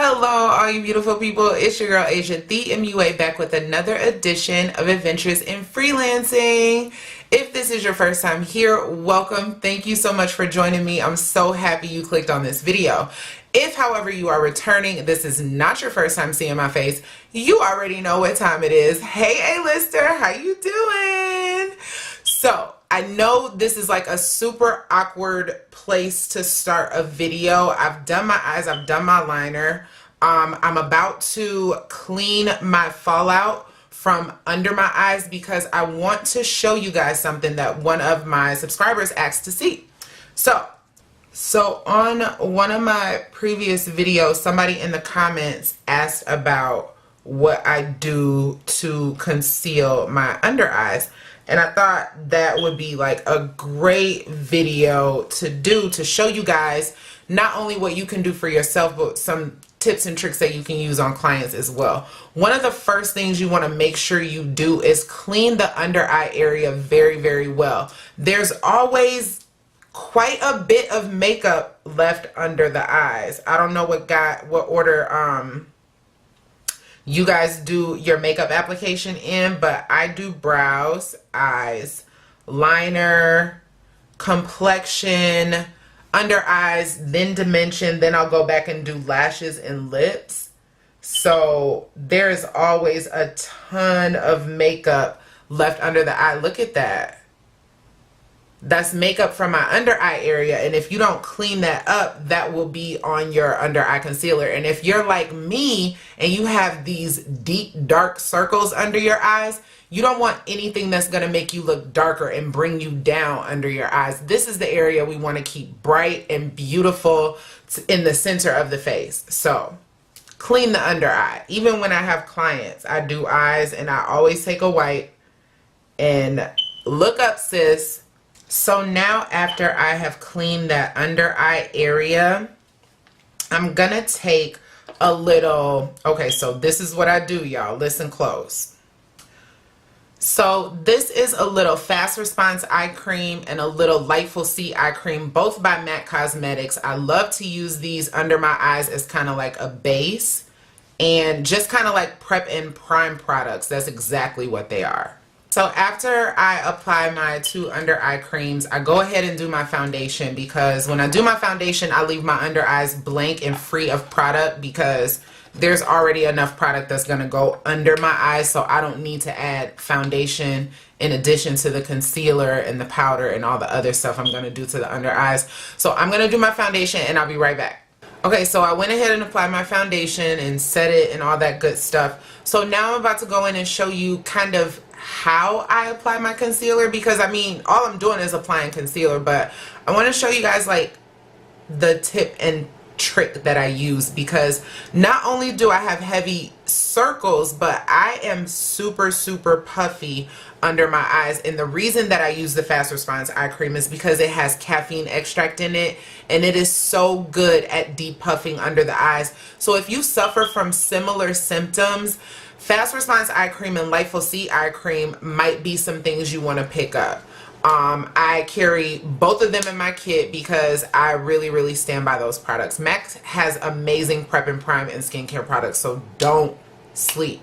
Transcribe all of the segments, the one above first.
Hello, all you beautiful people. It's your girl Asia, the MUA, back with another edition of Adventures in Freelancing. If this is your first time here, welcome. Thank you so much for joining me. I'm so happy you clicked on this video. If, however, you are returning, this is not your first time seeing my face, you already know what time it is. Hey, A-lister, how you doing? So, I know this is like a super awkward place to start a video. I've done my eyes, I've done my liner. I'm about to clean my fallout from under my eyes because I want to show you guys something that one of my subscribers asked to see. So on one of my previous videos, somebody in the comments asked about what I do to conceal my under eyes. And I thought that would be like a great video to do to show you guys not only what you can do for yourself, but some tips and tricks that you can use on clients as well. One of the first things you want to make sure you do is clean the under eye area very, very well. There's always quite a bit of makeup left under the eyes. I don't know what order you guys do your makeup application in, but I do brows, eyes, liner, complexion, under eyes, then dimension, then I'll go back and do lashes and lips. So there's always a ton of makeup left under the eye. Look at that. That's makeup from my under eye area, and if you don't clean that up, that will be on your under eye concealer. And if you're like me and you have these deep dark circles under your eyes, you don't want anything that's going to make you look darker and bring you down under your eyes. This is the area we want to keep bright and beautiful in the center of the face. So clean the under eye. Even when I have clients, I do eyes and I always take a wipe and look up, sis. So now after I have cleaned that under eye area, I'm gonna take a little, okay, so this is what I do, y'all. Listen close. So this is a little Fast Response eye cream and a little Lightful C eye cream, both by MAC Cosmetics. I love to use these under my eyes as kind of like a base and just kind of like prep and prime products. That's exactly what they are. So after I apply my two under eye creams, I go ahead and do my foundation, because when I do my foundation, I leave my under eyes blank and free of product because there's already enough product that's going to go under my eyes, so I don't need to add foundation in addition to the concealer and the powder and all the other stuff I'm going to do to the under eyes. So I'm going to do my foundation and I'll be right back. Okay, so I went ahead and applied my foundation and set it and all that good stuff. So now I'm about to go in and show you kind of how I apply my concealer, because I mean, all I'm doing is applying concealer, but I want to show you guys like the tip and trick that I use, because not only do I have heavy circles, but I am super puffy under my eyes. And the reason that I use the Fast Response eye cream is because it has caffeine extract in it, and it is so good at depuffing under the eyes. So if you suffer from similar symptoms, Fast Response eye cream and Lightful C eye cream might be some things you want to pick up. I carry both of them in my kit because I really stand by those products. MAC has amazing prep and prime and skincare products, so don't sleep.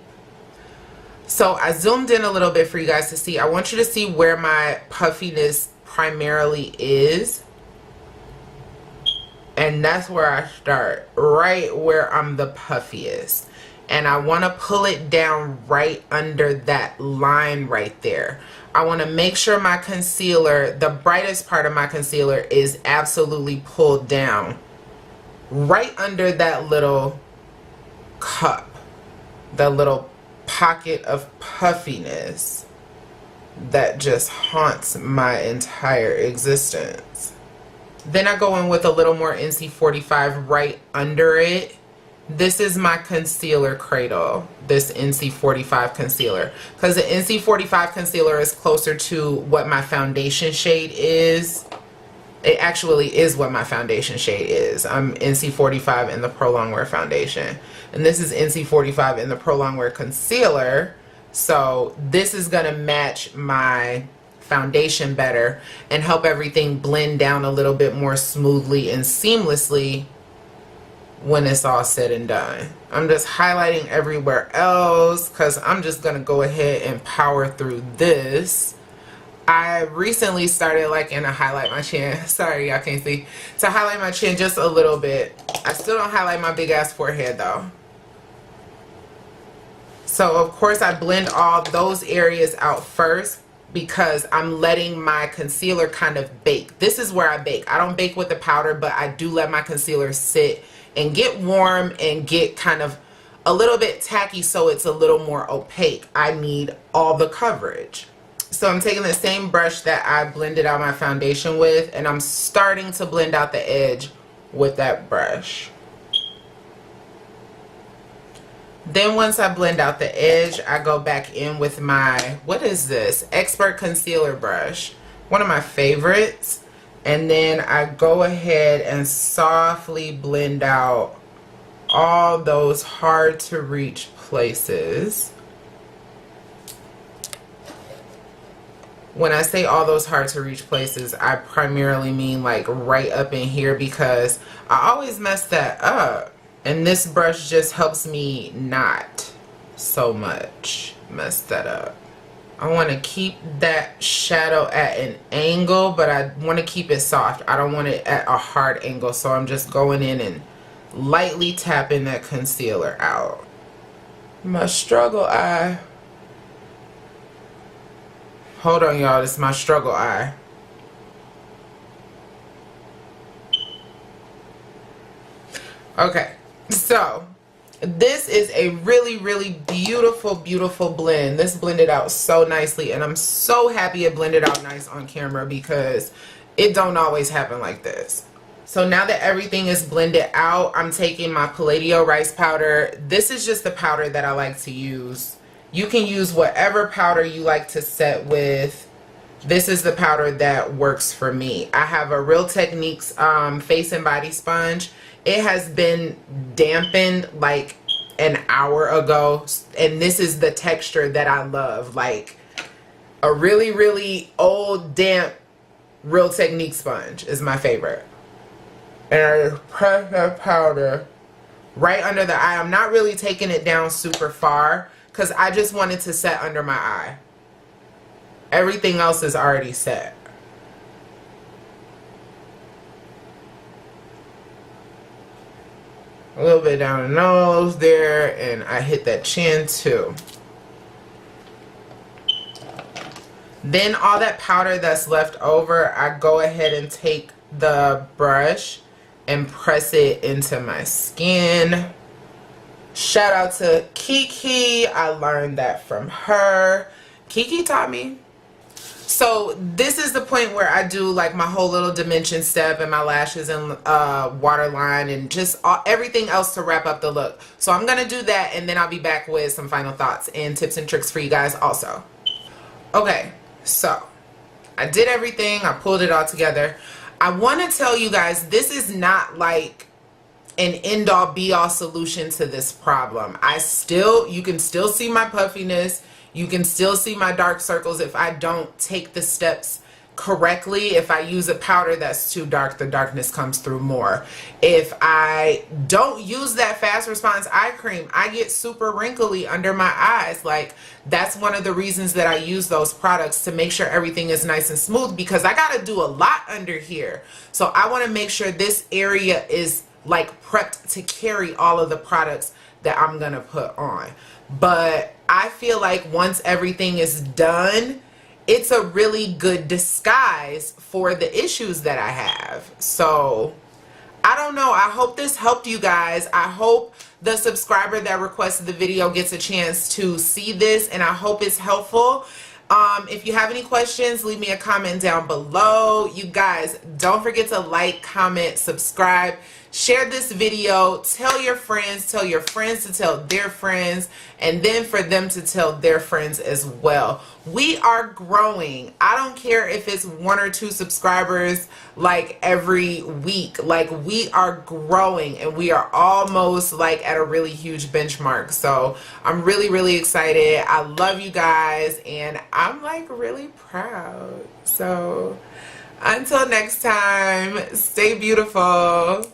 So I zoomed in a little bit for you guys to see. I want you to see where my puffiness primarily is. And that's where I start, right where I'm the puffiest. And I want to pull it down right under that line right there. I want to make sure my concealer, the brightest part of my concealer, is absolutely pulled down right under that little cup, the little pocket of puffiness that just haunts my entire existence. Then I go in with a little more NC45 right under it. This is my concealer cradle, this NC45 concealer, because the NC45 concealer is closer to what my foundation shade is. It actually is what my foundation shade is. I'm NC45 in the Prolongwear foundation, and this is NC45 in the Prolongwear concealer. So this is going to match my foundation better and help everything blend down a little bit more smoothly and seamlessly when it's all said and done. I'm just highlighting everywhere else because I'm just going to go ahead and power through this. I recently started liking to highlight my chin. Sorry, y'all can't see. To highlight my chin just a little bit. I still don't highlight my big ass forehead though. So of course I blend all those areas out first because I'm letting my concealer kind of bake. This is where I bake. I don't bake with the powder, but I do let my concealer sit and get warm and get kind of a little bit tacky so it's a little more opaque. I need all the coverage. So I'm taking the same brush that I blended out my foundation with, and I'm starting to blend out the edge with that brush. Then once I blend out the edge, I go back in with my, what is this? Expert Concealer brush. One of my favorites. And then I go ahead and softly blend out all those hard to reach places. When I say all those hard to reach places, I primarily mean like right up in here because I always mess that up. And this brush just helps me not so much mess that up. I want to keep that shadow at an angle, but I want to keep it soft. I don't want it at a hard angle, so I'm just going in and lightly tapping that concealer out. My struggle eye. Hold on, y'all. This is my struggle eye. Okay, so this is a really, really beautiful, beautiful blend. This blended out so nicely, and I'm so happy it blended out nice on camera because it don't always happen like this. So now that everything is blended out, I'm taking my Palladio rice powder. This is just the powder that I like to use. You can use whatever powder you like to set with. This is the powder that works for me. I have a Real Techniques face and body sponge. It has been dampened like an hour ago, and this is the texture that I love. Like a really, really old, damp Real Techniques sponge is my favorite. And I press that powder right under the eye. I'm not really taking it down super far because I just want it to set under my eye. Everything else is already set. A little bit down the nose there, and I hit that chin too. Then all that powder that's left over, I go ahead and take the brush and press it into my skin. Shout out to Kiki. I learned that from her. Kiki taught me. So this is the point where I do like my whole little dimension step and my lashes and waterline and just everything else to wrap up the look. So I'm going to do that, and then I'll be back with some final thoughts and tips and tricks for you guys also. Okay, so I did everything. I pulled it all together. I want to tell you guys, this is not like an end-all be-all solution to this problem. You can still see my puffiness. You can still see my dark circles if I don't take the steps correctly. If I use a powder that's too dark, the darkness comes through more. If I don't use that fast response eye cream, I get super wrinkly under my eyes. Like, that's one of the reasons that I use those products, to make sure everything is nice and smooth, because I got to do a lot under here. So I want to make sure this area is like prepped to carry all of the products that I'm going to put on. But I feel like once everything is done, it's a really good disguise for the issues that I have. So I don't know. I hope this helped you guys. I hope the subscriber that requested the video gets a chance to see this, and I hope it's helpful. If you have any questions, leave me a comment down below. You guys, don't forget to like, comment, subscribe, share this video, tell your friends to tell their friends, and then for them to tell their friends as well. We are growing. I don't care if it's 1 or 2 subscribers like every week. Like, we are growing, and we are almost like at a really huge benchmark. So I'm really, really excited. I love you guys, and I'm like really proud. So until next time, stay beautiful.